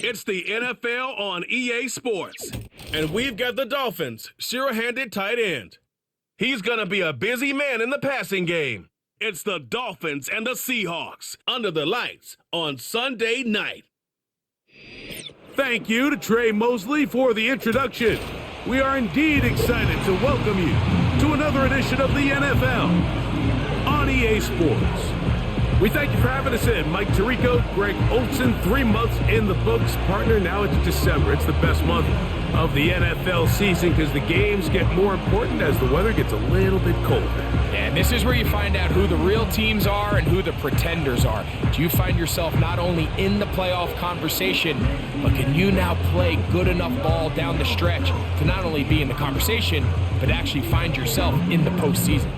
It's the NFL on EA Sports. And we've got the Dolphins' sure-handed tight end. He's going to be a busy man in the passing game. It's the Dolphins and the Seahawks under the lights on Sunday night. Thank you to Trey Mosley for the introduction. We are indeed excited to welcome you to another edition of the NFL on EA Sports. We thank you for having us in. Mike Tirico, Greg Olson, 3 months in the books. Partner, now it's December. It's the best month of the NFL season because the games get more important as the weather gets a little bit colder. And this is where you find out who the real teams are and who the pretenders are. Do you find yourself not only in the playoff conversation, but can you now play good enough ball down the stretch to not only be in the conversation, but actually find yourself in the postseason?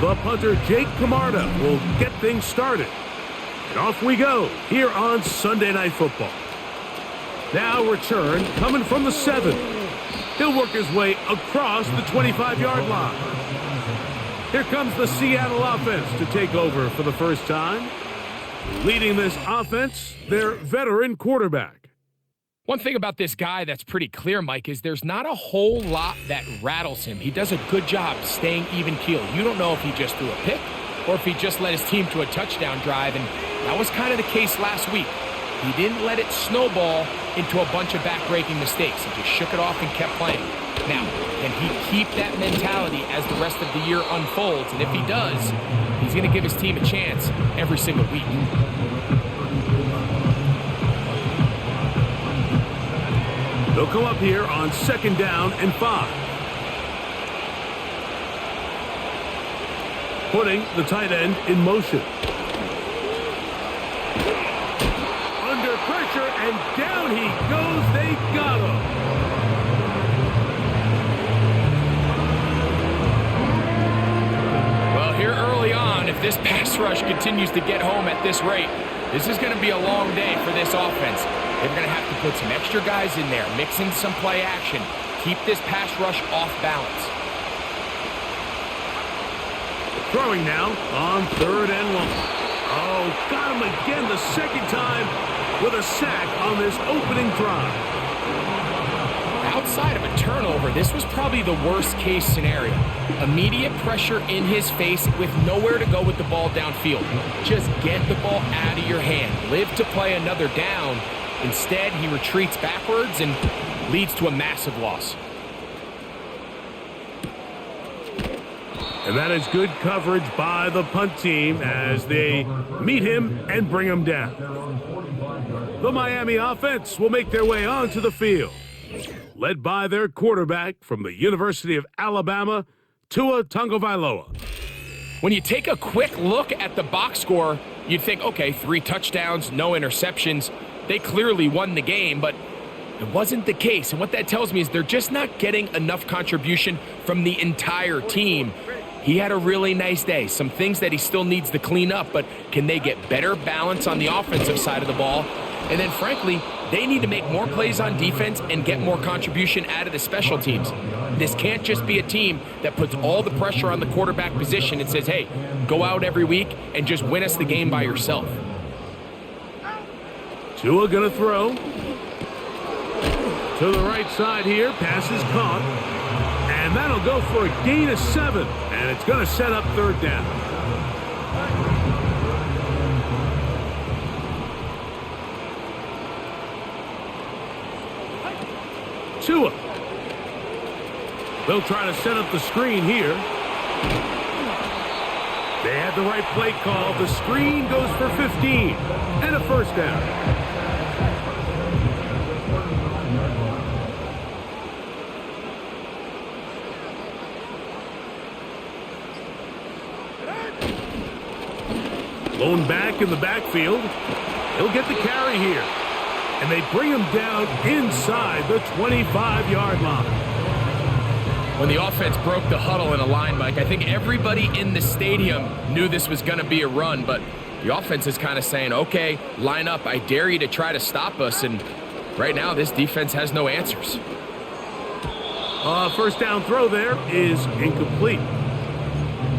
The punter, Jake Camarda, will get things started. And off we go here on Sunday Night Football. Now return coming from the 7. He'll work his way across the 25-yard line. Here comes the Seattle offense to take over for the first time. Leading this offense, their veteran quarterback. One thing about this guy that's pretty clear, Mike, is there's not a whole lot that rattles him. He does a good job staying even keel. You don't know if he just threw a pick or if he just led his team to a touchdown drive, and that was kind of the case last week. He didn't let it snowball into a bunch of back-breaking mistakes. He just shook it off and kept playing. Now, can he keep that mentality as the rest of the year unfolds? And if he does, he's going to give his team a chance every single week. They'll come up here on 2nd down and 5. Putting the tight end in motion. Under pressure, and down he goes. They got him. Well, here early on, if this pass rush continues to get home at this rate, this is going to be a long day for this offense. They're going to have to put some extra guys in there, mix in some play action, keep this pass rush off balance. Throwing now on 3rd and 1. Oh, got him again the second time with a sack on this opening drive. Outside of a turnover, this was probably the worst-case scenario. Immediate pressure in his face with nowhere to go with the ball downfield. Just get the ball out of your hand. Live to play another down. Instead, he retreats backwards and leads to a massive loss. And that is good coverage by the punt team as they meet him and bring him down. The Miami offense will make their way onto the field, led by their quarterback from the University of Alabama, Tua Tagovailoa. When you take a quick look at the box score, you'd think, okay, 3 touchdowns, no interceptions. They clearly won the game, but it wasn't the case. And what that tells me is they're just not getting enough contribution from the entire team. He had a really nice day. Some things that he still needs to clean up, but can they get better balance on the offensive side of the ball? And then, frankly, they need to make more plays on defense and get more contribution out of the special teams. This can't just be a team that puts all the pressure on the quarterback position and says, hey, go out every week and just win us the game by yourself. Tua gonna throw. To the right side here. Pass is caught. And that'll go for a gain of 7. And it's gonna set up 3rd down. Tua. They'll try to set up the screen here. They had the right play call. The screen goes for 15 and a 1st down. Lone back in the backfield. He'll get the carry here. And they bring him down inside the 25-yard line. When the offense broke the huddle in a line, Mike, I think everybody in the stadium knew this was going to be a run, but the offense is kind of saying, okay, line up. I dare you to try to stop us. And right now, this defense has no answers. First down throw there is incomplete.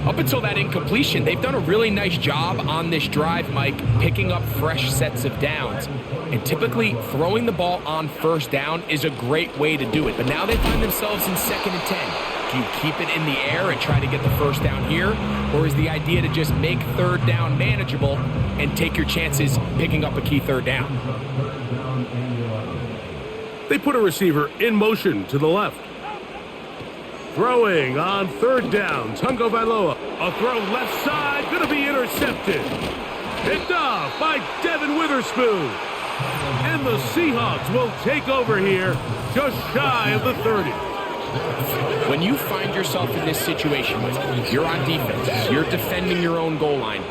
Up until that incompletion, they've done a really nice job on this drive, Mike, picking up fresh sets of downs. And typically, throwing the ball on first down is a great way to do it. But now they find themselves in 2nd and 10. Do you keep it in the air and try to get the first down here? Or is the idea to just make 3rd down manageable and take your chances picking up a key 3rd down? They put a receiver in motion to the left. Throwing on 3rd down, Tungo Vailoa. A throw left side, going to be intercepted. Picked off by Devin Witherspoon. And the Seahawks will take over here just shy of the 30. When you find yourself in this situation, you're on defense, you're defending your own goal line,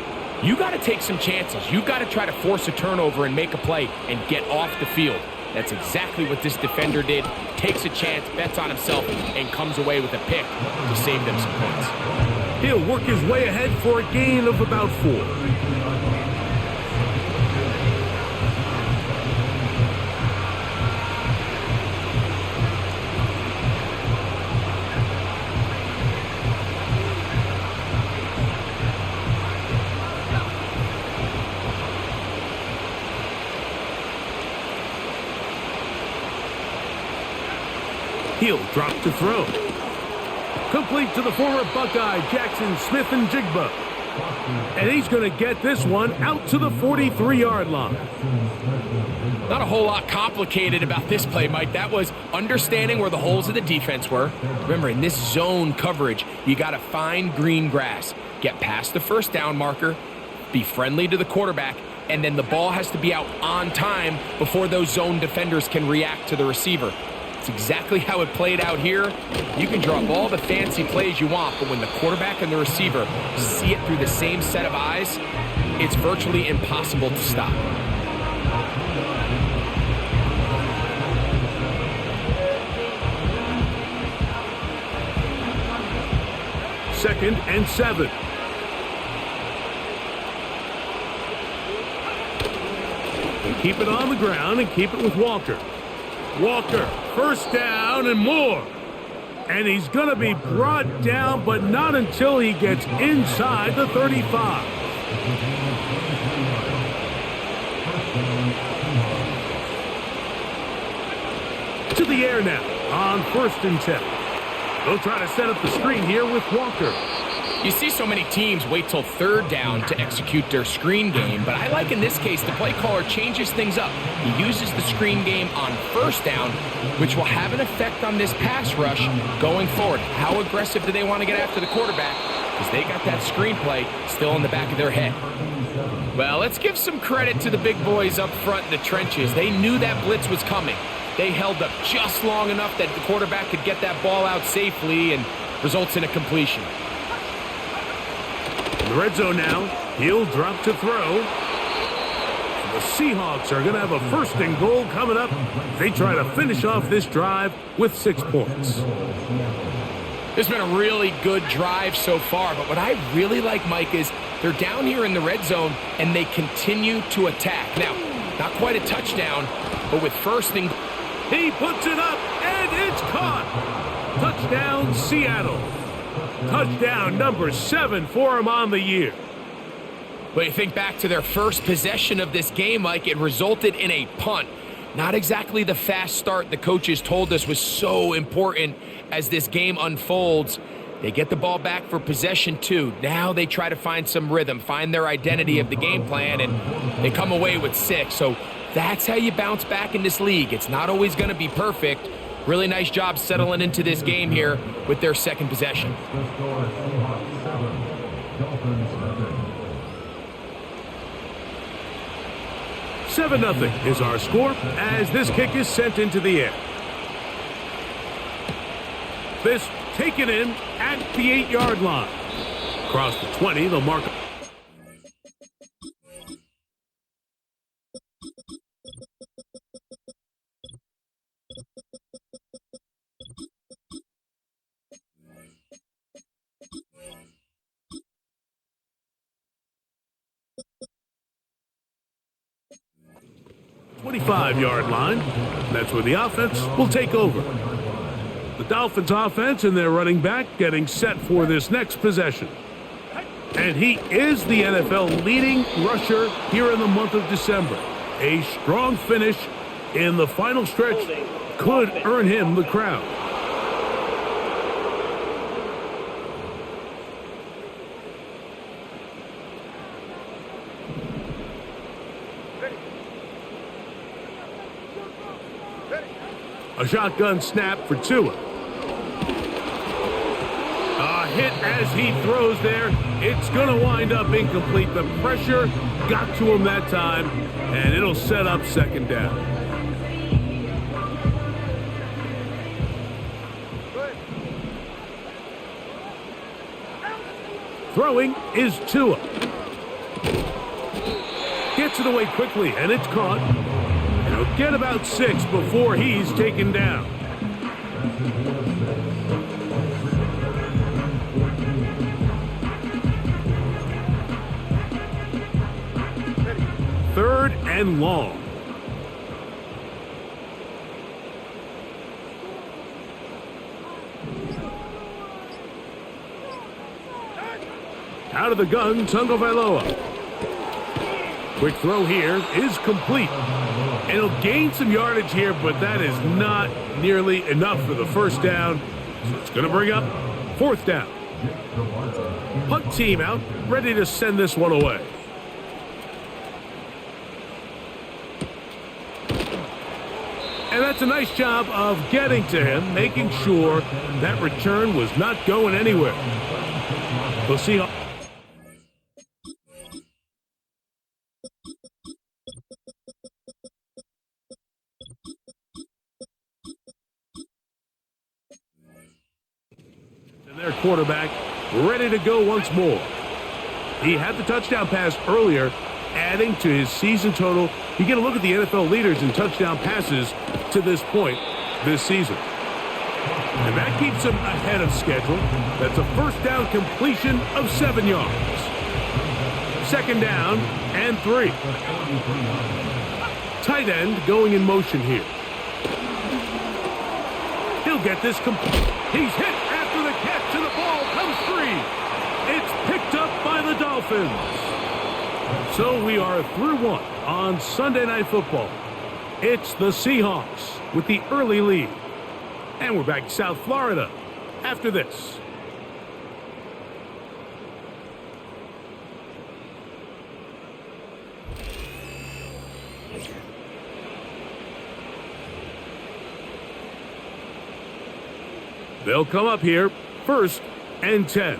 you got to take some chances. You got to try to force a turnover and make a play and get off the field. That's exactly what this defender did. Takes a chance, bets on himself, and comes away with a pick to save them some points. He'll work his way ahead for a gain of about 4. He'll drop to throw. Complete to the former Buckeye, Jackson Smith-Njigba. And he's going to get this one out to the 43-yard line. Not a whole lot complicated about this play, Mike. That was understanding where the holes of the defense were. Remember, in this zone coverage, you got to find green grass. Get past the first down marker, be friendly to the quarterback, and then the ball has to be out on time before those zone defenders can react to the receiver. It's exactly how it played out here. You can draw up all the fancy plays you want, but when the quarterback and the receiver see it through the same set of eyes, it's virtually impossible to stop. Second and 7. They keep it on the ground and keep it with Walker. Walker, first down and more. And he's going to be brought down, but not until he gets inside the 35. To the air now on 1st and 10. They'll try to set up the screen here with Walker. You see so many teams wait till 3rd down to execute their screen game, but I like in this case the play caller changes things up. He uses the screen game on 1st down, which will have an effect on this pass rush going forward. How aggressive do they want to get after the quarterback? Because they got that screen play still in the back of their head. Well, let's give some credit to the big boys up front in the trenches. They knew that blitz was coming. They held up just long enough that the quarterback could get that ball out safely and results in a completion. In the red zone now, he'll drop to throw. The Seahawks are going to have a 1st and goal coming up. They try to finish off this drive with 6 points. This has been a really good drive so far, but what I really like, Mike, is they're down here in the red zone and they continue to attack. Now, not quite a touchdown, but with 1st and goal. He puts it up, and it's caught. Touchdown, Seattle. Touchdown number 7 for him on the year. But you think back to their first possession of this game, Mike, it resulted in a punt. Not exactly the fast start the coaches told us was so important as this game unfolds. They get the ball back for possession 2. Now they try to find some rhythm, find their identity of the game plan, and they come away with 6. So that's how you bounce back in this league. It's not always going to be perfect. Really nice job settling into this game here with their 2nd possession. Seven 0 is our score as this kick is sent into the air. This taken in at the 8-yard line. Across the 20, they'll mark. .25-yard line. That's where the offense will take over. The Dolphins offense and their running back getting set for this next possession. And he is the NFL leading rusher here in the month of December. A strong finish in the final stretch could earn him the crown. A shotgun snap for Tua. A hit as he throws there. It's going to wind up incomplete. The pressure got to him that time, and it'll set up second down. Throwing is Tua. Gets it away quickly, and it's caught. And he'll get about 6 before he's taken down. Third and long. Out of the gun, Tagovailoa. Quick throw here is complete. And he'll gain some yardage here, but that is not nearly enough for the first down. So it's going to bring up fourth down. Punt team out, ready to send this one away. And that's a nice job of getting to him, making sure that return was not going anywhere. We'll see how. And their quarterback ready to go once more. He had the touchdown pass earlier, adding to his season total. You get a look at the NFL leaders in touchdown passes to this point this season. And that keeps him ahead of schedule. That's a first down completion of 7 yards. Second down and 3. Tight end going in motion here. He'll get this complete. He's hit after the catch and the ball comes free. It's picked up by the Dolphins. So we are through one on Sunday Night Football. It's the Seahawks with the early lead. And we're back to South Florida after this. They'll come up here, 1st and 10.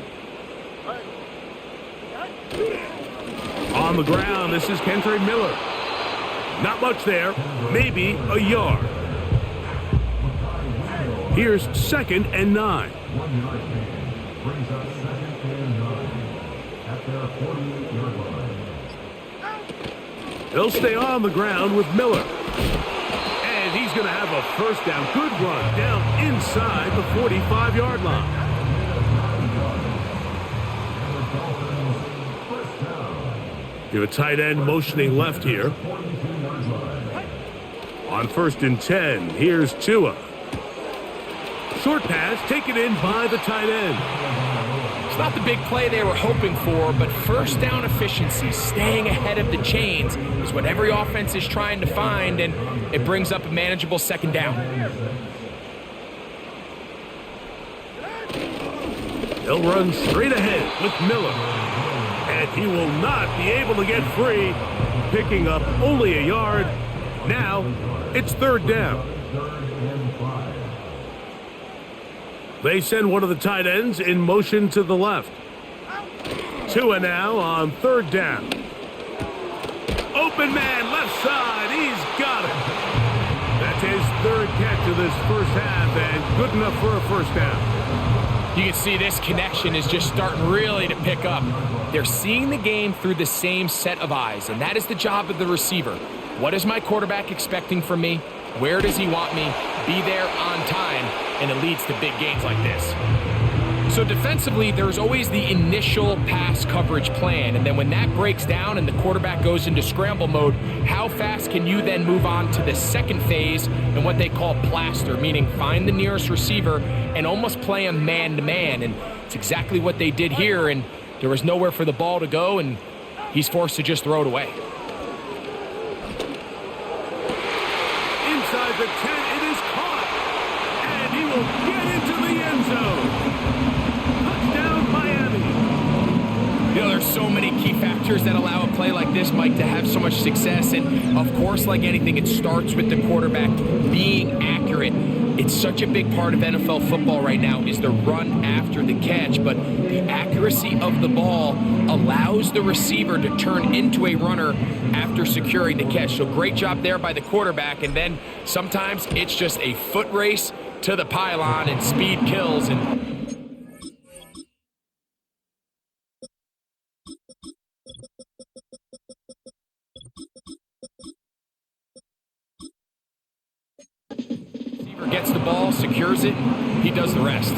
On the ground, this is Kentre Miller. Not much there, maybe a yard. Here's 2nd and 9. They'll stay on the ground with Miller. And he's going to have a first down. Good run down inside the 45-yard line. You have a tight end motioning left here. On 1st and 10, here's Tua. Short pass taken in by the tight end. It's not the big play they were hoping for, but first down efficiency, staying ahead of the chains, is what every offense is trying to find, and it brings up a manageable second down. They'll run straight ahead with Miller. And he will not be able to get free, picking up only a yard. Now, it's 3rd down. They send one of the tight ends in motion to the left. Tua now on 3rd down. Open man, left side, he's got it. That's his 3rd catch of this first half, and good enough for a first down. You can see this connection is just starting really to pick up. They're seeing the game through the same set of eyes, and that is the job of the receiver. What is my quarterback expecting from me? Where does he want me? Be there on time, and it leads to big gains like this. So defensively, there's always the initial pass coverage plan, and then when that breaks down and the quarterback goes into scramble mode, how fast can you then move on to the second phase and what they call plaster, meaning find the nearest receiver and almost play him man-to-man, and it's exactly what they did here, and there was nowhere for the ball to go, and he's forced to just throw it away. Inside the 10, it is caught, and he will get into the end zone. Touchdown, Miami. You know, there's so many key factors that allow a play like this, Mike, to have so much success. And, of course, like anything, it starts with the quarterback being accurate. It's such a big part of NFL football right now is the run after the catch. But the accuracy of the ball allows the receiver to turn into a runner after securing the catch. So great job there by the quarterback. And then sometimes it's just a foot race to the pylon and speed kills. And gets the ball, secures it, he does the rest.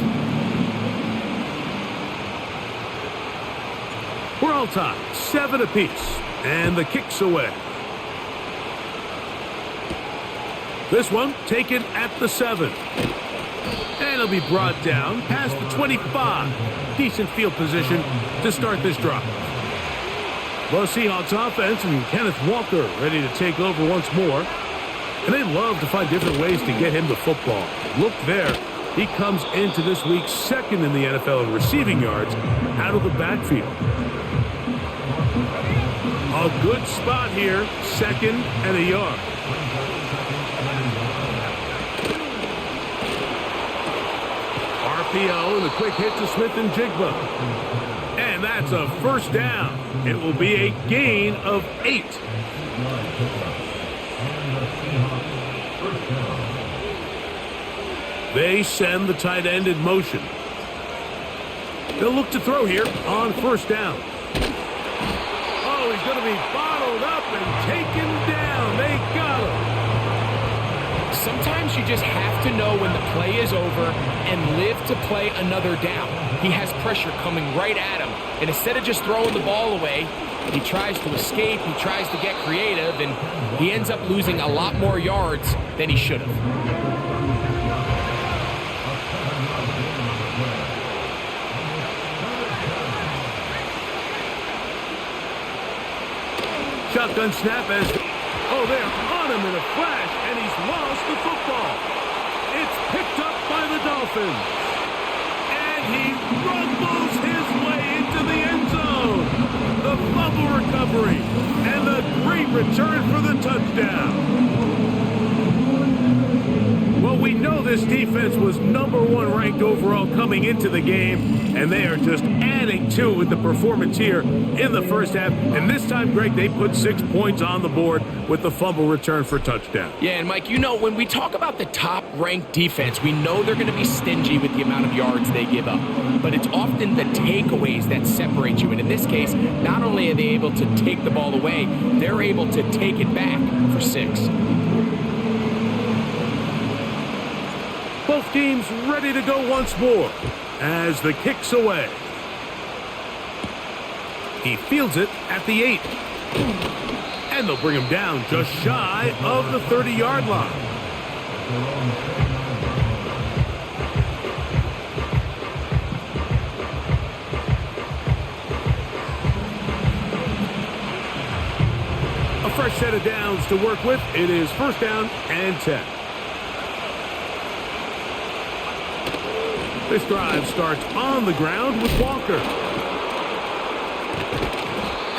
We're all tied, 7 apiece, and the kick's away. This one taken at the 7. And it'll be brought down past the 25. Decent field position to start this drive. The Seahawks offense and Kenneth Walker ready to take over once more. And they love to find different ways to get him the football. Look there. He comes into this week second in the NFL in receiving yards out of the backfield. A good spot here. Second and a yard. RPO and a quick hit to Smith and Jigba. And that's a first down. It will be a gain of 8. They send the tight end in motion. They'll look to throw here on first down. Oh, he's going to be bottled up and taken down. They got him. Sometimes you just have to know when the play is over and live to play another down. He has pressure coming right at him, and instead of just throwing the ball away, he tries to escape, he tries to get creative, and he ends up losing a lot more yards than he should have. Shotgun snap as, oh, they're on him in a flash, and he's lost the football. It's picked up by the Dolphins. And he rumbles his way into the end zone. The fumble recovery, and the great return for the touchdown. Well, we know this defense was #1 ranked overall coming into the game, and they are just adding to it with the performance here in the first half. And this time, Greg, they put 6 points on the board with the fumble return for touchdown. Yeah, and Mike, you know, when we talk about the top-ranked defense, we know they're going to be stingy with the amount of yards they give up. But it's often the takeaways that separate you. And in this case, not only are they able to take the ball away, they're able to take it back for 6. Both teams ready to go once more as the kick's away. He fields it at the 8. And they'll bring him down just shy of the 30-yard line. A fresh set of downs to work with. It is first down and 10. This drive starts on the ground with Walker.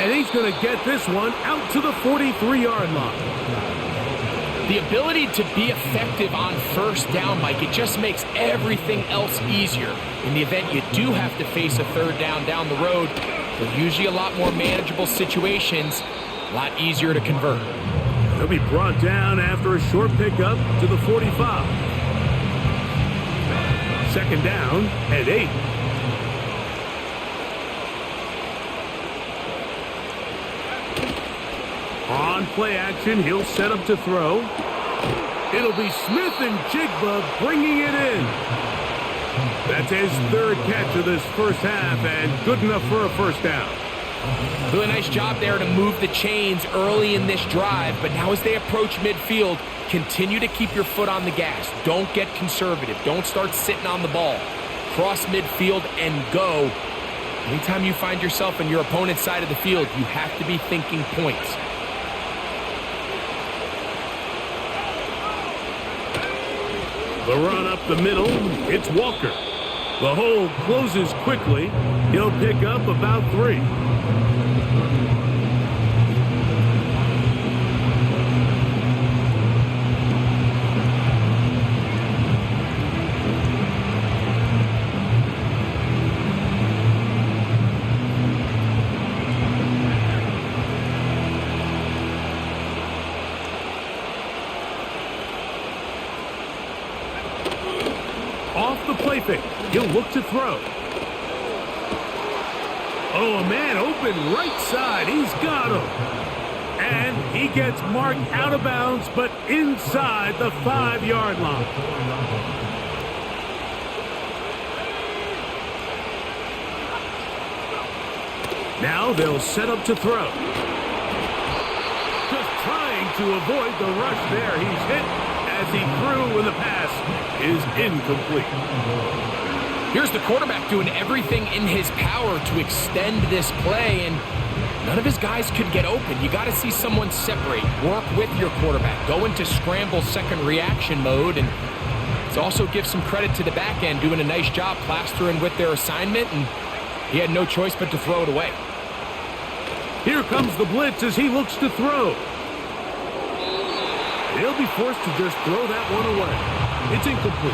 And he's going to get this one out to the 43-yard line. The ability to be effective on first down, Mike, it just makes everything else easier. In the event you do have to face a third down the road, they're usually a lot more manageable situations, a lot easier to convert. He'll be brought down after a short pickup to the 45. Second down and 8. On play action, he'll set up to throw. It'll be Smith and Jigba bringing it in. That's his third catch of this first half and good enough for a first down. Really nice job there to move the chains early in this drive, but now as they approach midfield, continue to keep your foot on the gas. Don't get conservative. Don't start sitting on the ball. Cross midfield and go. Anytime you find yourself on your opponent's side of the field, you have to be thinking points. The run up the middle, it's Walker. The hole closes quickly. He'll pick up about 3. Off the play fake. He'll look to throw. Oh, a man open right side. He's got him. And he gets marked out of bounds, but inside the 5-yard line. Now they'll set up to throw. Just trying to avoid the rush there. He's hit as he threw when the pass is incomplete. Here's the quarterback doing everything in his power to extend this play, and none of his guys could get open. You got to see someone separate, work with your quarterback, go into scramble second reaction mode, and it also gives some credit to the back end doing a nice job plastering with their assignment, and he had no choice but to throw it away. Here comes the blitz as he looks to throw. He'll be forced to just throw that one away. It's incomplete.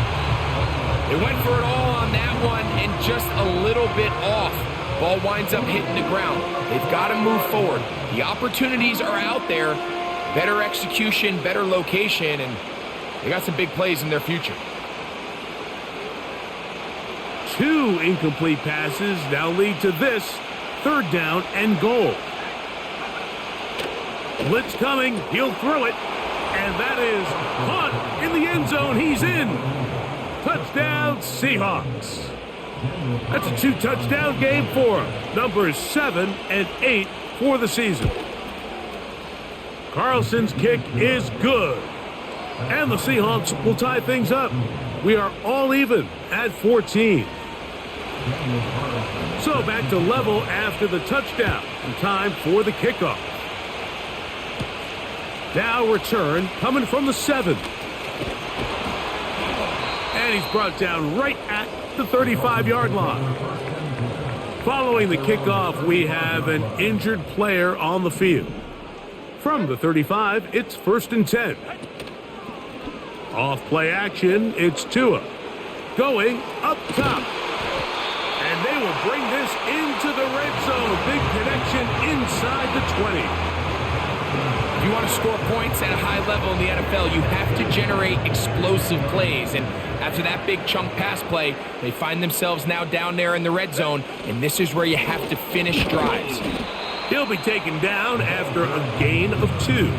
They went for it all on that one and just a little bit off. Ball winds up hitting the ground. They've got to move forward. The opportunities are out there. Better execution, better location, and they got some big plays in their future. 2 incomplete passes now lead to this 3rd down and goal. Blitz coming. He'll throw it. And that is caught in the end zone. He's in. Touchdown, Seahawks. That's a 2-touchdown game for him. Numbers 7 and 8 for the season. Carlson's kick is good. And the Seahawks will tie things up. We are all even at 14. So back to level after the touchdown. And time for the kickoff. Now return coming from the 7. And he's brought down right at the 35-yard line. Following the kickoff, we have an injured player on the field. From the 35, it's 1st and 10. Off play action, it's Tua. Going up top. And they will bring this into the red zone. Big connection inside the 20. If you want to score points at a high level in the NFL, you have to generate explosive plays. And after that big chunk pass play, they find themselves now down there in the red zone, and this is where you have to finish drives. He'll be taken down after a gain of 2.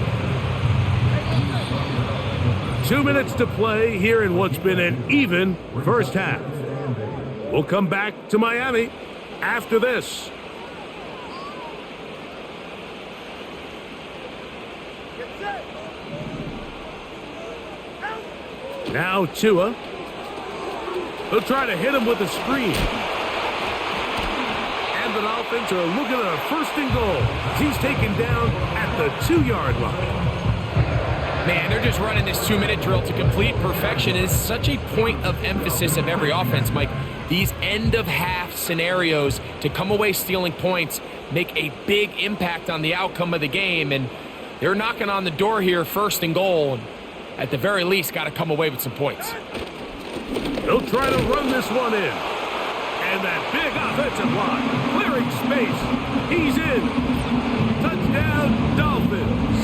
2 minutes to play here in what's been an even first half. We'll come back to Miami after this. Now Tua. He'll try to hit him with a screen. And the Dolphins are looking at a 1st and goal. He's taken down at the 2-yard line. Man, they're just running this 2-minute drill to complete perfection. It is such a point of emphasis of every offense, Mike. These end-of-half scenarios to come away stealing points make a big impact on the outcome of the game. And they're knocking on the door here, 1st and goal. And at the very least, got to come away with some points. They'll try to run this one in. And that big offensive line, clearing space. He's in. Touchdown, Dolphins.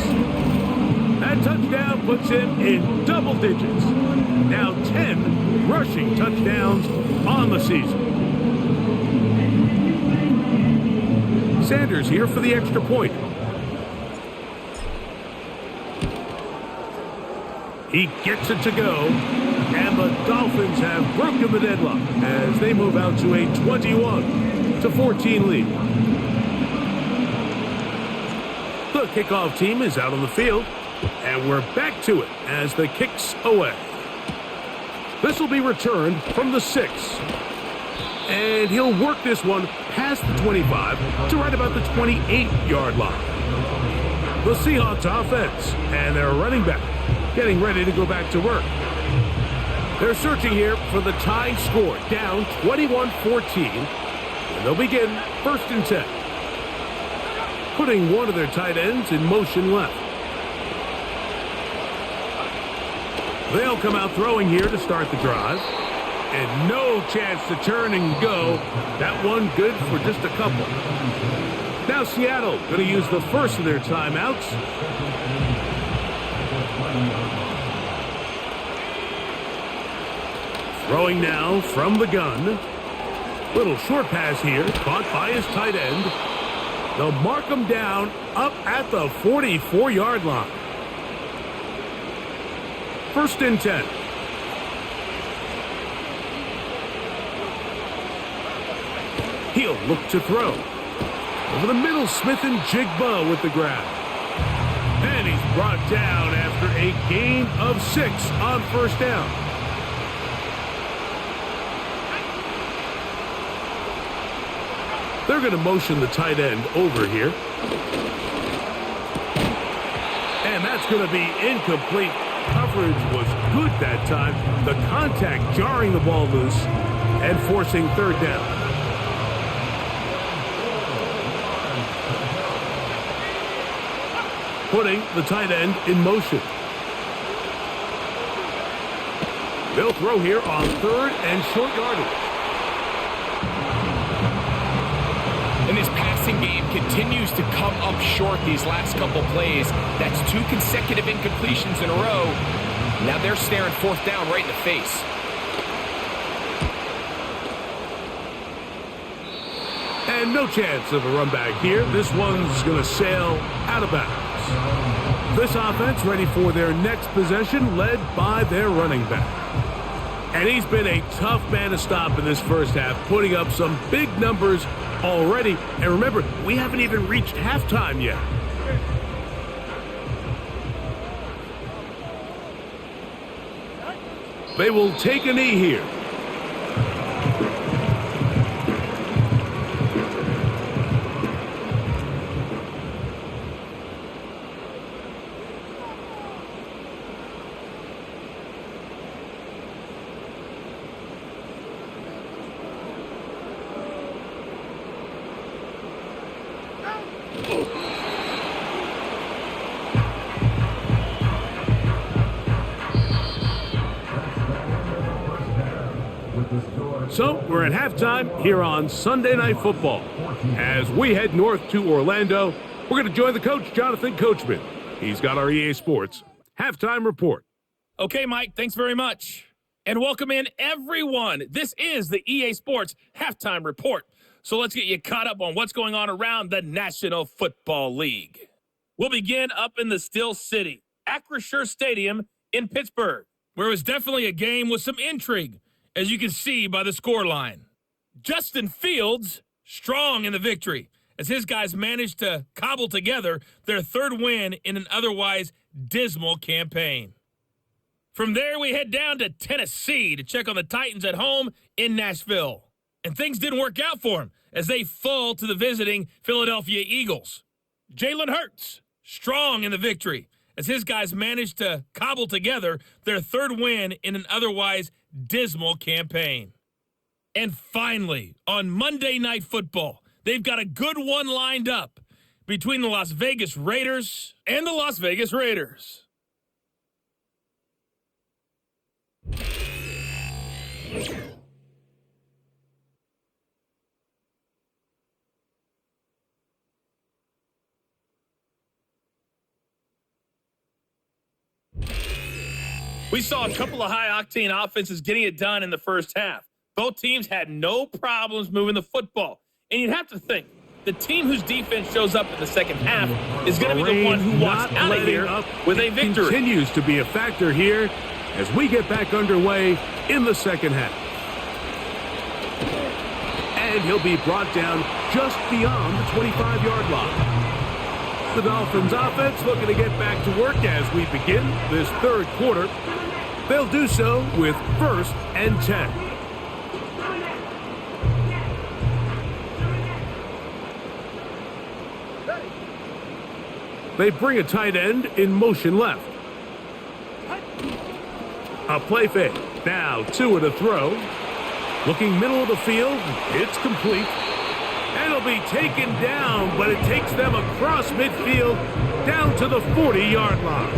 That touchdown puts him in double digits. Now 10 rushing touchdowns on the season. Sanders here for the extra point. He gets it to go. And the Dolphins have broken the deadlock as they move out to a 21-14 lead. The kickoff team is out on the field, and we're back to it as the kick's away. This will be returned from the 6. And he'll work this one past the 25 to right about the 28-yard line. The Seahawks offense and their running back getting ready to go back to work. They're searching here for the tying score, down 21-14. And they'll begin 1st and 10. Putting one of their tight ends in motion left. They'll come out throwing here to start the drive. And no chance to turn and go. That one good for just a couple. Now Seattle going to use the first of their timeouts. Throwing now from the gun. Little short pass here, caught by his tight end. They'll mark him down up at the 44-yard line. 1st and 10. He'll look to throw. Over the middle, Smith and Jigba with the grab. And he's brought down after a gain of 6 on 1st down. They're going to motion the tight end over here. And that's going to be incomplete. Coverage was good that time. The contact jarring the ball loose and forcing 3rd down. Putting the tight end in motion. They'll throw here on 3rd and short yardage. And this passing game continues to come up short these last couple plays. That's 2 consecutive incompletions in a row. Now they're staring 4th down right in the face. And no chance of a run back here. This one's going to sail out of bounds. This offense ready for their next possession, led by their running back. And he's been a tough man to stop in this first half, putting up some big numbers already. And remember, we haven't even reached halftime yet. They will take a knee here. So, we're at halftime here on Sunday Night Football. As we head north to Orlando, we're going to join the coach, Jonathan Coachman. He's got our EA Sports halftime report. Okay, Mike, thanks very much. And welcome in, everyone. This is the EA Sports halftime report. So let's get you caught up on what's going on around the National Football League. We'll begin up in the Steel City, Acrisure Stadium in Pittsburgh, where it was definitely a game with some intrigue, as you can see by the scoreline. Justin Fields, strong in the victory, as his guys managed to cobble together their 3rd win in an otherwise dismal campaign. From there, we head down to Tennessee to check on the Titans at home in Nashville. And things didn't work out for them as they fall to the visiting Philadelphia Eagles. Jalen Hurts, strong in the victory, as his guys managed to cobble together their 3rd win in an otherwise dismal campaign. And finally, on Monday Night Football, they've got a good one lined up between the Las Vegas Raiders and the Las Vegas Raiders. We saw a couple of high-octane offenses getting it done in the first half. Both teams had no problems moving the football. And you'd have to think, the team whose defense shows up in the second half is going to be the one who walks out of here with a victory. Continues to be a factor here as we get back underway in the second half. And he'll be brought down just beyond the 25-yard line. The Dolphins offense looking to get back to work as we begin this third quarter. They'll do so with 1st and 10. They bring a tight end in motion left. A play fake. Now 2 to throw. Looking middle of the field. It's complete. And it'll be taken down, but it takes them across midfield down to the 40-yard line.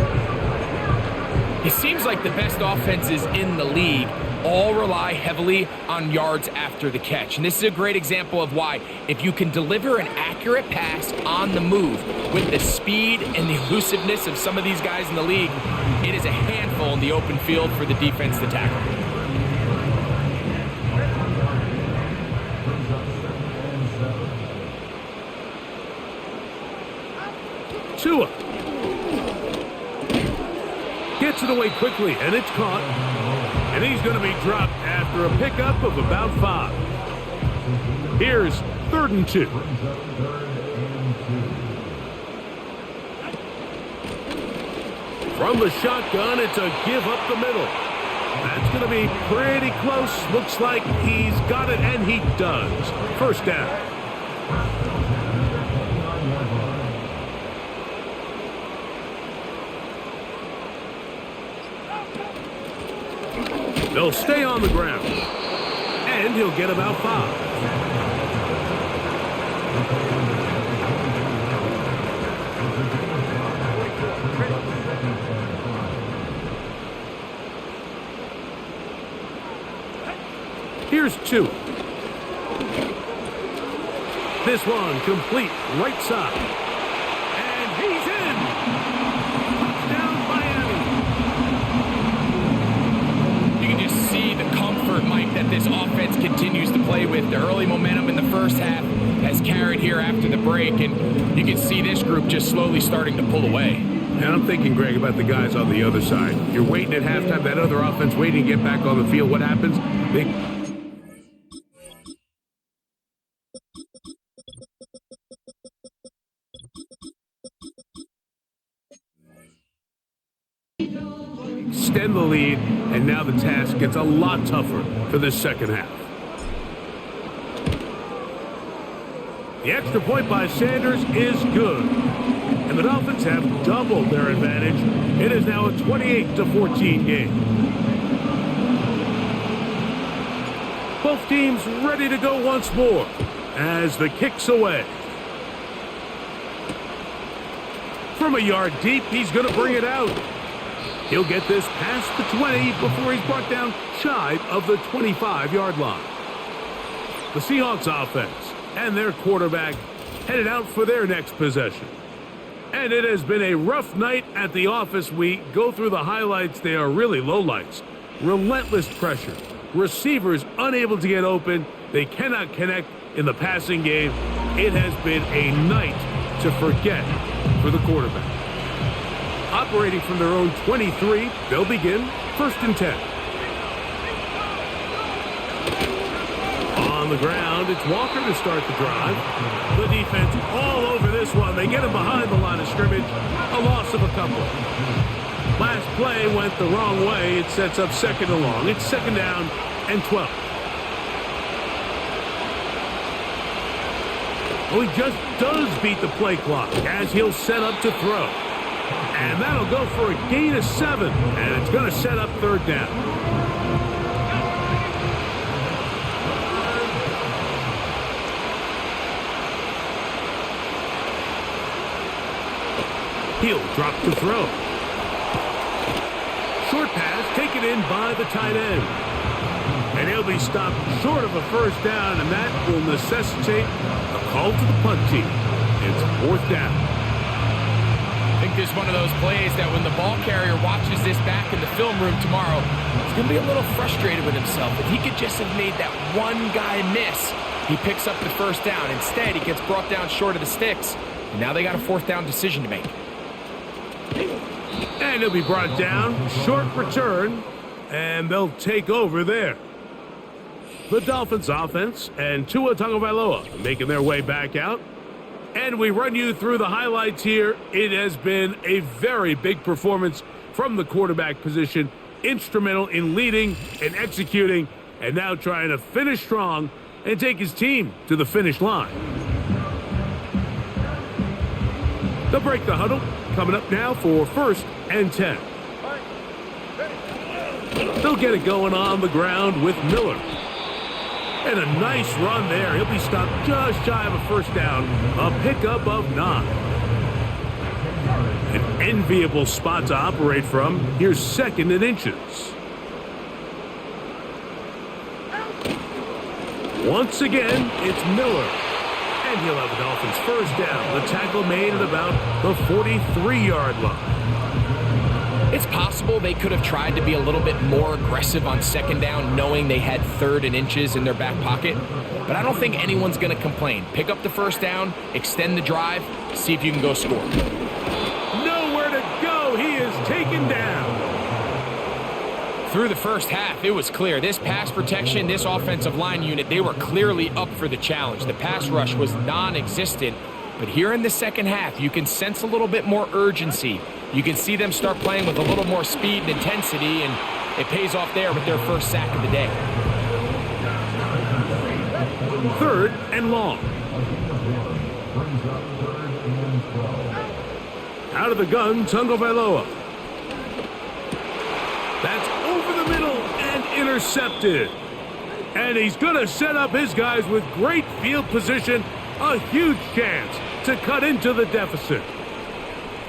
It seems like the best offenses in the league all rely heavily on yards after the catch. And this is a great example of why, if you can deliver an accurate pass on the move with the speed and the elusiveness of some of these guys in the league, it is a handful in the open field for the defense to tackle. Tua gets it away quickly, and it's caught. And he's going to be dropped after a pickup of about 5. Here's 3rd and 2. From the shotgun, it's a give up the middle. That's going to be pretty close. Looks like he's got it, and he does. 1st down. They'll stay on the ground. And he'll get about 5. Here's 2. This one complete right side. And he's in. Touchdown Miami. You can just see the comfort, Mike, that this offense continues to play with. The early momentum in the first half has carried here after the break, and you can see this group just slowly starting to pull away. And I'm thinking, Greg, about the guys on the other side. You're waiting at halftime, that other offense waiting to get back on the field. What happens? They extend the lead, and now the task gets a lot tougher for this second half. The extra point by Sanders is good, and the Dolphins have doubled their advantage. It is now a 28-14 game. Both teams ready to go once more as the kick's away. From a yard deep, he's going to bring it out. He'll get this past the 20 before he's brought down shy of the 25-yard line. The Seahawks offense and their quarterback headed out for their next possession. And it has been a rough night at the office. We go through the highlights. They are really lowlights. Relentless pressure. Receivers unable to get open. They cannot connect in the passing game. It has been a night to forget for the quarterback. Operating from their own 23, they'll begin 1st and 10. On the ground, it's Walker to start the drive. The defense all over this one. They get him behind the line of scrimmage. A loss of a couple. Last play went the wrong way. It sets up 2nd and long. It's 2nd down and 12. Well, he just does beat the play clock as he'll set up to throw. And that'll go for a gain of 7. And it's going to set up 3rd down. He'll drop to throw. Short pass taken in by the tight end. And he'll be stopped short of a 1st down, and that will necessitate a call to the punt team. It's 4th down. I think this is one of those plays that when the ball carrier watches this back in the film room tomorrow, he's going to be a little frustrated with himself. If he could just have made that one guy miss, he picks up the 1st down. Instead, he gets brought down short of the sticks. And now they got a 4th down decision to make. And he'll be brought down. Short return. and they'll take over there. The Dolphins offense and Tua Tagovailoa making their way back out. And we run you through the highlights here. It has been a very big performance from the quarterback position, instrumental in leading and executing, and now trying to finish strong and take his team to the finish line. They'll break the huddle. Coming up now for 1st and 10. They'll get it going on the ground with Miller. And a nice run there. He'll be stopped just shy of a first down. A pickup of 9. An enviable spot to operate from. Here's 2nd and inches. Once again, it's Miller. And he'll have the Dolphins first down. The tackle made at about the 43-yard line. It's possible they could have tried to be a little bit more aggressive on 2nd down, knowing they had 3rd and inches in their back pocket. But I don't think anyone's going to complain. Pick up the first down, extend the drive, see if you can go score. Nowhere to go. He is taken down. Through the first half, it was clear. This pass protection, this offensive line unit, they were clearly up for the challenge. The pass rush was non-existent. But here in the second half, you can sense a little bit more urgency. You can see them start playing with a little more speed and intensity, and it pays off there with their first sack of the day. 3rd and long. Out of the gun, Tagovailoa. That's over the middle and intercepted. And he's going to set up his guys with great field position. A huge chance to cut into the deficit.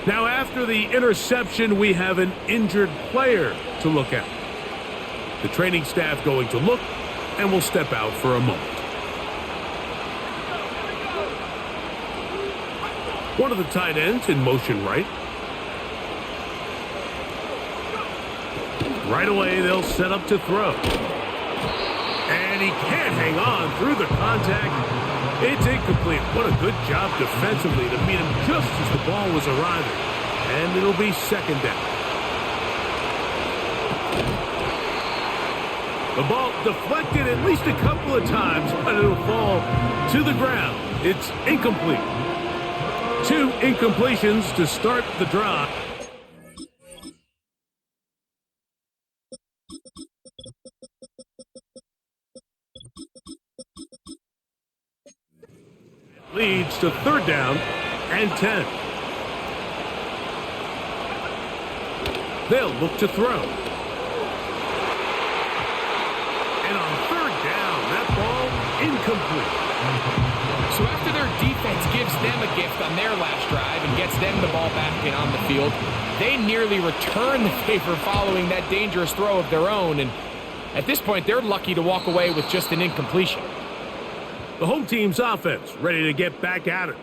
Now, after the interception, we have an injured player to look at. The training staff going to look, and will step out for a moment. One of the tight ends in motion right. Right away, they'll set up to throw. And he can't hang on through the contact. It's incomplete. What a good job defensively to meet him just as the ball was arriving. And it'll be 2nd down. The ball deflected at least a couple of times, but it'll fall to the ground. It's incomplete. 2 incompletions to start the drive. Leads to 3rd down and 10. They'll look to throw. And on 3rd down, that ball incomplete. So after their defense gives them a gift on their last drive and gets them the ball back and on the field, they nearly return the favor following that dangerous throw of their own. And at this point, they're lucky to walk away with just an incompletion. The home team's offense ready to get back at it.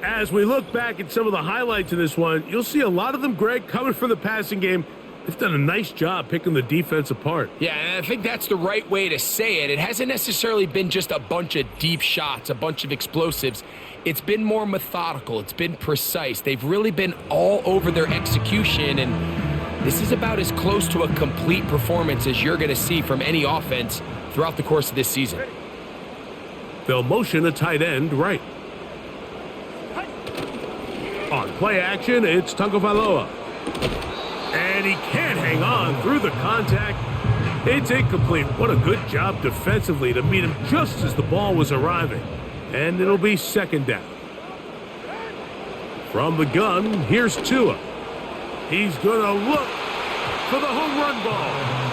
As we look back at some of the highlights in this one, you'll see a lot of them, Greg, coming from the passing game. They've done a nice job picking the defense apart. Yeah, and I think that's the right way to say it. It hasn't necessarily been just a bunch of deep shots, a bunch of explosives. It's been more methodical. It's been precise. They've really been all over their execution, and this is about as close to a complete performance as you're going to see from any offense throughout the course of this season. They'll motion a tight end right. On play action, it's Tagovailoa. And he can't hang on through the contact. It's incomplete. What a good job defensively to meet him just as the ball was arriving. And it'll be 2nd down. From the gun, here's Tua. He's going to look for the home run ball.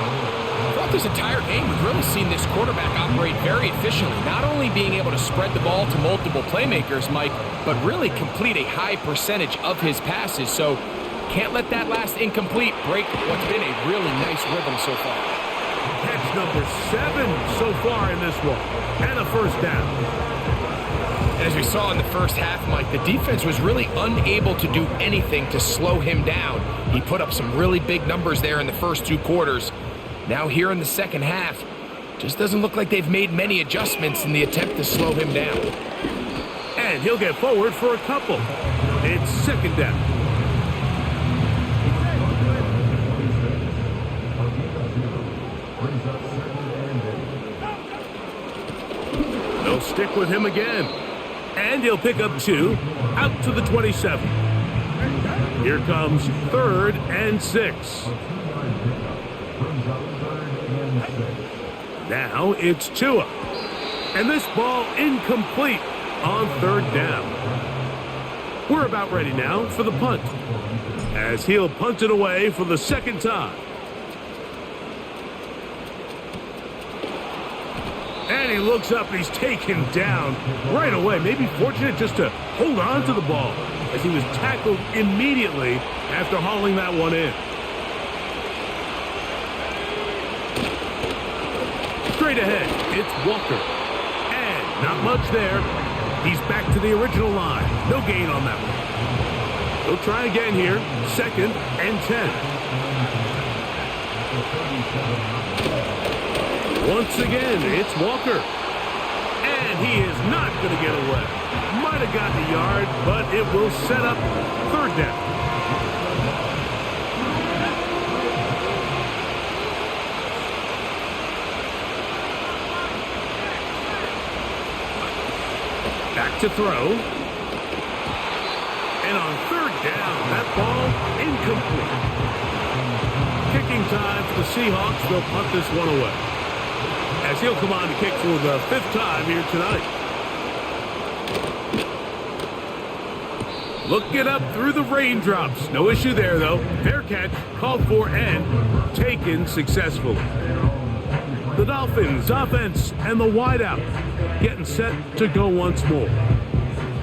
Throughout this entire game, we've really seen this quarterback operate very efficiently, not only being able to spread the ball to multiple playmakers, Mike, but really complete a high percentage of his passes. So can't let that last incomplete break what's been a really nice rhythm so far. Catch number 7 so far in this one, and a first down. As we saw in the first half, Mike, the defense was really unable to do anything to slow him down. He put up some really big numbers there in the first 2 quarters. Now here in the second half, just doesn't look like they've made many adjustments in the attempt to slow him down. And he'll get forward for a couple. It's 2nd down. work with him again. And he'll pick up 2 out to the 27. Here comes 3rd and 6. Now it's Tua. And this ball incomplete on 3rd down. We're about ready now for the punt, as he'll punt it away for the 2nd time. And he looks up and he's taken down right away. Maybe fortunate just to hold on to the ball, as he was tackled immediately after hauling that one in. Straight ahead, it's Walker. And not much there. He's back to the original line. No gain on that one. He'll try again here. 2nd and 10. Once again, it's Walker. And he is not going to get away. Might have gotten a yard, but it will set up 3rd down. Back to throw. And on 3rd down, that ball incomplete. Kicking time for the Seahawks. They'll punt this one away, as he'll come on to kick for the 5th time here tonight. Looking up through the raindrops. No issue there, though. Fair catch, called for, and taken successfully. The Dolphins offense and the wideout getting set to go once more.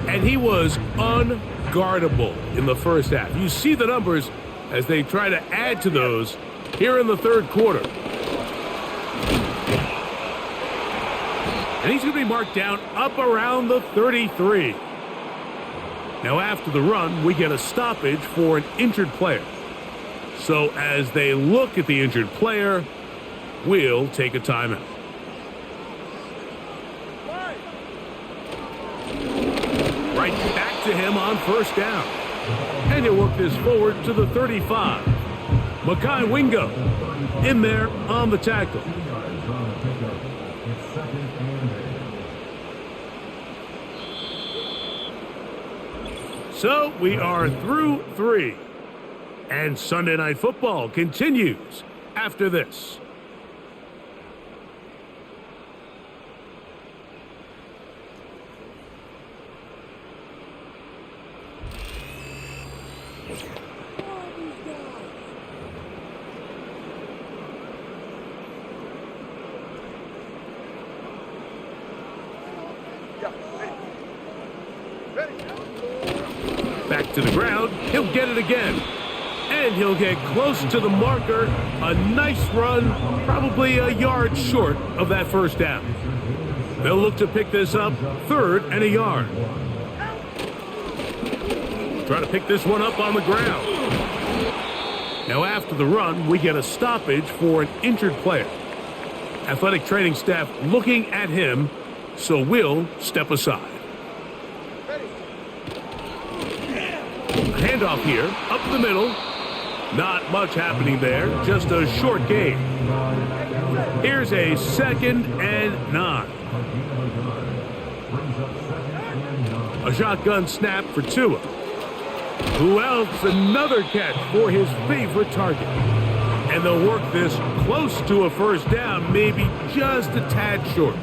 And he was unguardable in the first half. You see the numbers as they try to add to those here in the 3rd quarter. And he's going to be marked down up around the 33. Now after the run, we get a stoppage for an injured player. So as they look at the injured player, we'll take a timeout. Right back to him on 1st down. And he'll work this forward to the 35. Makai Wingo in there on the tackle. So we are through 3. And Sunday Night Football continues after this. Back to the ground. He'll get it again. And he'll get close to the marker. A nice run, probably a yard short of that 1st down. They'll look to pick this up 3rd and a yard. Try to pick this one up on the ground. Now after the run, we get a stoppage for an injured player. Athletic training staff looking at him, so we'll step aside. Handoff here, up the middle. Not much happening there, just a short gain. Here's a 2nd and 9. A shotgun snap for Tua. Who else? Another catch for his favorite target. And they'll work this close to a 1st down, maybe just a tad short.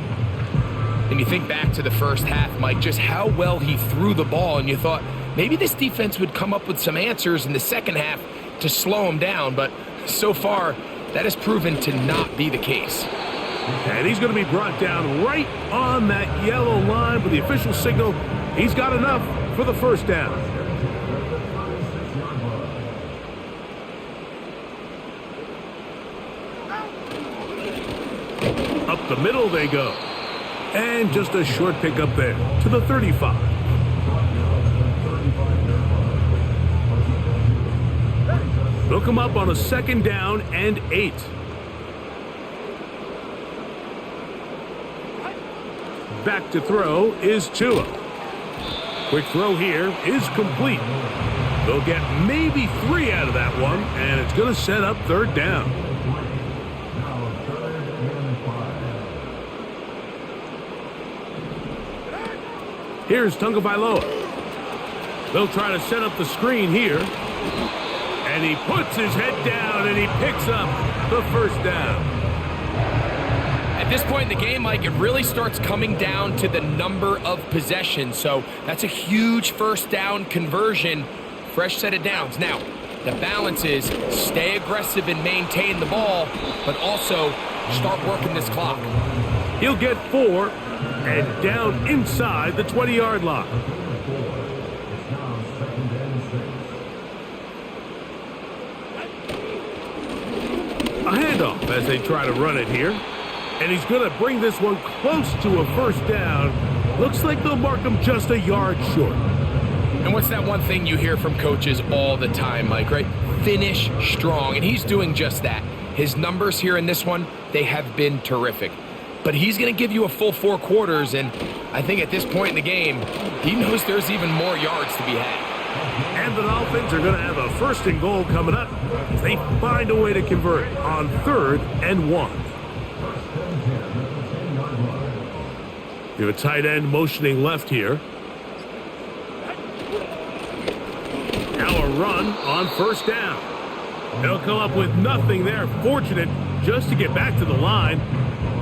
And you think back to the first half, Mike, just how well he threw the ball, and you thought maybe this defense would come up with some answers in the second half to slow him down, but so far that has proven to not be the case. And he's going to be brought down right on that yellow line with the official signal. He's got enough for the 1st down. Up the middle they go. And just a short pickup there to the 35. They'll come up on a 2nd down and 8. Back to throw is Tua. Quick throw here is complete. They'll get maybe 3 out of that one, and it's going to set up 3rd down. Here's Tagovailoa. They'll try to set up the screen here. And he puts his head down and he picks up the first down. At this point in the game, Mike, it really starts coming down to the number of possessions. So that's a huge first down conversion. Fresh set of downs. Now, the balance is stay aggressive and maintain the ball, but also start working this clock. He'll get 4 and down inside the 20-yard line. A handoff as they try to run it here. And he's going to bring this one close to a first down. Looks like they'll mark him just a yard short. And what's that one thing you hear from coaches all the time, Mike, right? Finish strong. And he's doing just that. His numbers here in this one, they have been terrific. But he's going to give you a full 4 quarters. And I think at this point in the game, he knows there's even more yards to be had. And the Dolphins are going to have a first and goal coming up as they find a way to convert on 3rd and 1. You have a tight end motioning left here. Now a run on first down. They'll come up with nothing there. Fortunate just to get back to the line.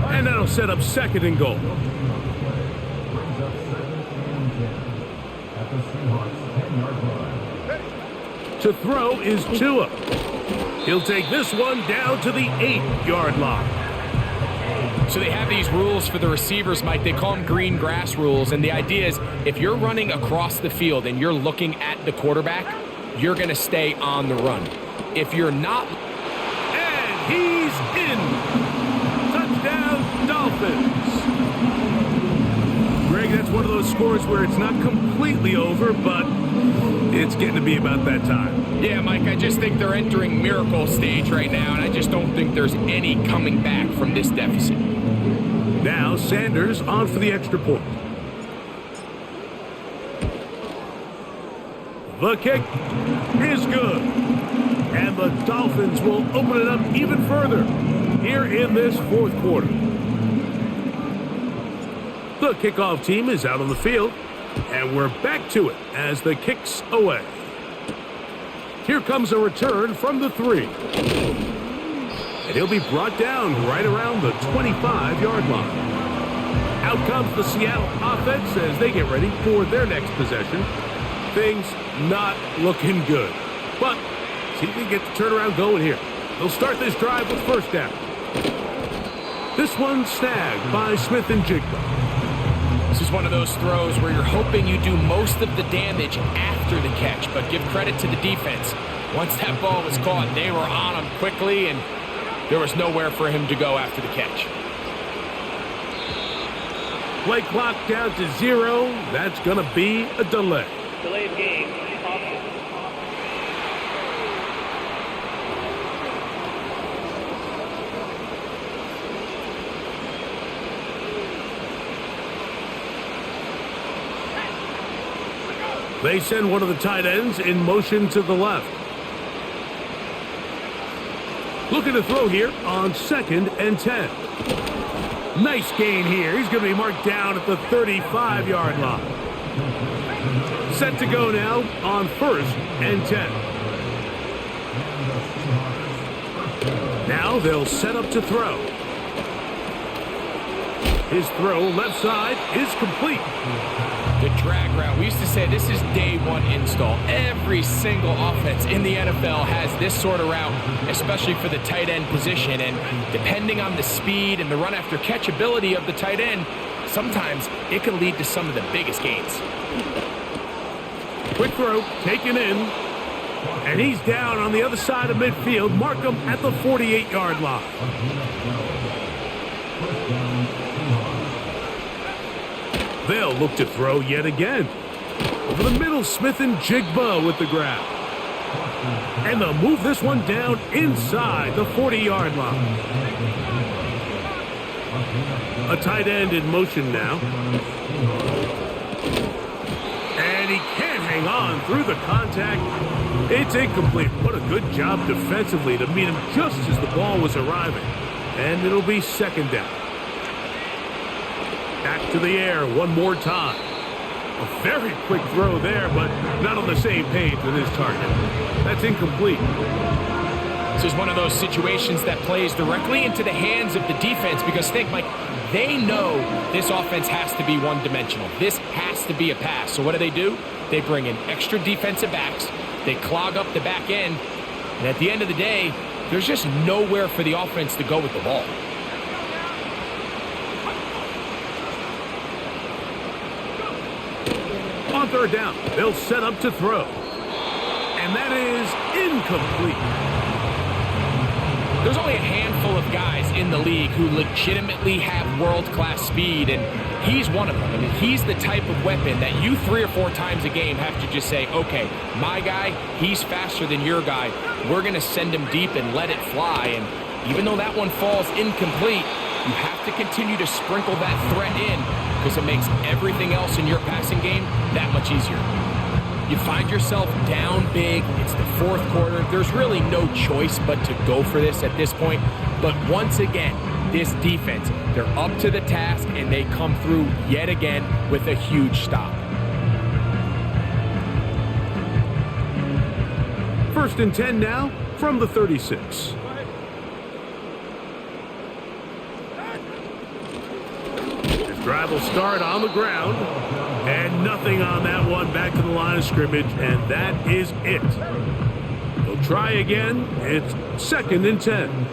And that'll set up 2nd and goal. To throw is Tua. He'll take this one down to the 8-yard line. So they have these rules for the receivers, Mike. They call them green grass rules. And the idea is if you're running across the field and you're looking at the quarterback, you're going to stay on the run. If you're not... And he's in. Touchdown, Dolphins. Greg, that's one of those scores where it's not completely over, but it's getting to be about that time. Yeah, Mike, I just think they're entering miracle stage right now, and I just don't think there's any coming back from this deficit. Now Sanders on for the extra point. The kick is good. And the Dolphins will open it up even further here in this 4th quarter. The kickoff team is out on the field, and we're back to it as the kick's away. Here comes a return from the 3. And he'll be brought down right around the 25-yard line. Out comes the Seattle offense as they get ready for their next possession. Things not looking good. But see if they get the turnaround going here. They'll start this drive with first down. This one snagged by Smith and Jigba. This is one of those throws where you're hoping you do most of the damage after the catch, but give credit to the defense. Once that ball was caught, they were on him quickly, and there was nowhere for him to go after the catch. Play clock down to 0. That's going to be a delay. Delayed game. They send one of the tight ends in motion to the left. Looking to throw here on 2nd and 10. Nice gain here. He's going to be marked down at the 35-yard line. Set to go now on 1st and 10. Now they'll set up to throw. His throw left side is complete. The drag route. We used to say this is day 1 install. Every single offense in the NFL has this sort of route, especially for the tight end position. And depending on the speed and the run after catch ability of the tight end, sometimes it can lead to some of the biggest gains. Quick throw taken in. And he's down on the other side of midfield. Mark him at the 48-yard line. They'll look to throw yet again. Over the middle, Smith and Jigba with the grab. And they'll move this one down inside the 40-yard line. A tight end in motion now. And he can't hang on through the contact. It's incomplete. What a good job defensively to meet him just as the ball was arriving. And it'll be 2nd down. Back to the air one more time. A very quick throw there, but not on the same page with his target. That's incomplete. This is one of those situations that plays directly into the hands of the defense because think, Mike, they know this offense has to be one-dimensional. This has to be a pass. So what do? They bring in extra defensive backs. They clog up the back end. And at the end of the day, there's just nowhere for the offense to go with the ball. On third down, they'll set up to throw. And that is incomplete. There's only a handful of guys in the league who legitimately have world-class speed, and he's one of them. I mean, he's the type of weapon that you 3 or 4 times a game have to just say, okay, my guy, he's faster than your guy. We're going to send him deep and let it fly. And even though that one falls incomplete, you have to continue to sprinkle that threat in because it makes everything else in your passing game that much easier. You find yourself down big. It's the 4th quarter. There's really no choice but to go for this at this point. But once again, this defense, they're up to the task, and they come through yet again with a huge stop. 1st and 10 now from the 36. His drive will start on the ground. And nothing on that one, back to the line of scrimmage, and that is it. They'll try again. It's 2nd and 10.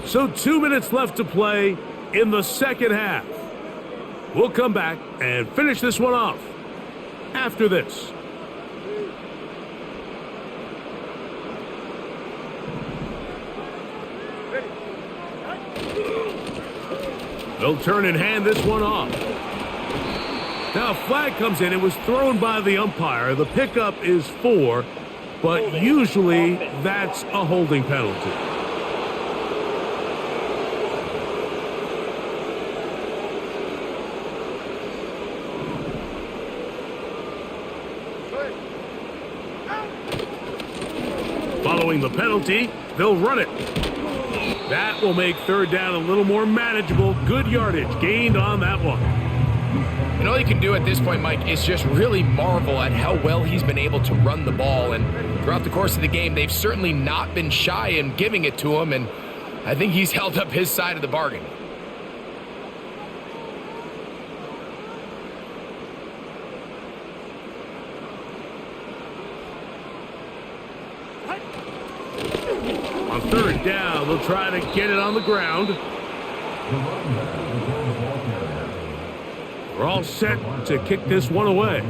So 2 minutes left to play in the second half. We'll come back and finish this one off after this. They'll turn and hand this one off. Now a flag comes in. It was thrown by the umpire. The pickup is 4, but usually that's a holding penalty. Following the penalty, they'll run it. That will make 3rd down a little more manageable. Good yardage gained on that one. And all you can do at this point, Mike, is just really marvel at how well he's been able to run the ball. And throughout the course of the game, they've certainly not been shy in giving it to him. And I think he's held up his side of the bargain. On 3rd down, they'll try to get it on the ground. We're all set to kick this one away.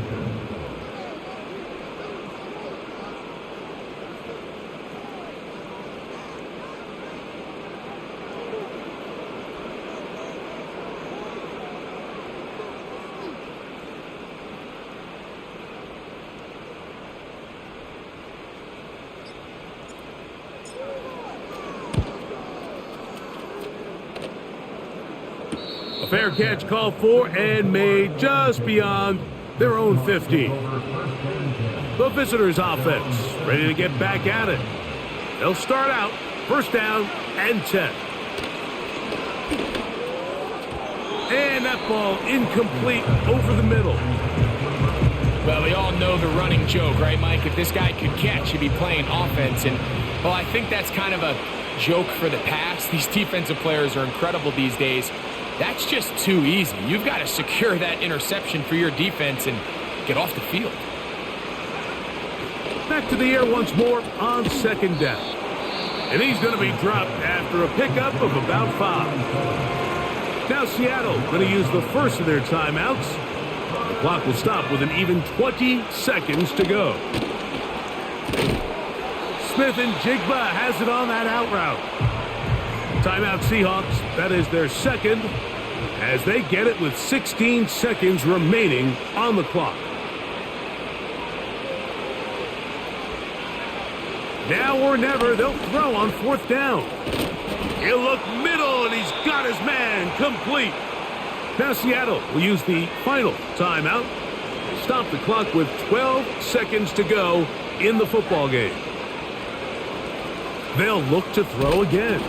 Fair catch called for and made just beyond their own 50. The visitors' offense ready to get back at it. They'll start out 1st down and 10. And that ball incomplete over the middle. Well, we all know the running joke, right, Mike? If this guy could catch, he'd be playing offense. And, well, I think that's kind of a joke for the past. These defensive players are incredible these days. That's just too easy. You've got to secure that interception for your defense and get off the field. Back to the air once more on 2nd down. And he's going to be dropped after a pickup of about 5. Now Seattle going to use the first of their timeouts. The clock will stop with an even 20 seconds to go. Smith and Jigba has it on that out route. Timeout Seahawks. That is their 2nd as they get it with 16 seconds remaining on the clock. Now or never, they'll throw on 4th down. He'll look middle, and he's got his man complete. Now Seattle will use the final timeout. Stop the clock with 12 seconds to go in the football game. They'll look to throw again.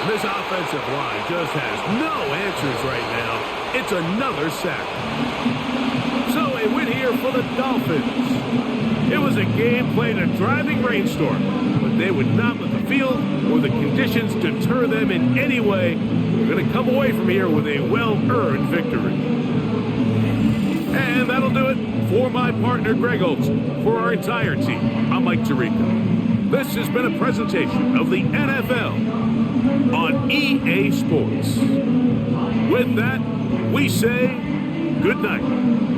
This offensive line just has no answers right now. It's another sack. So a win here for the Dolphins. It was a game played in a driving rainstorm, but they would not let the field or the conditions deter them in any way. They're going to come away from here with a well-earned victory. And that'll do it for my partner, Greg Olson. For our entire team, I'm Mike Tirico. This has been a presentation of the NFL on EA Sports. With that, we say good night.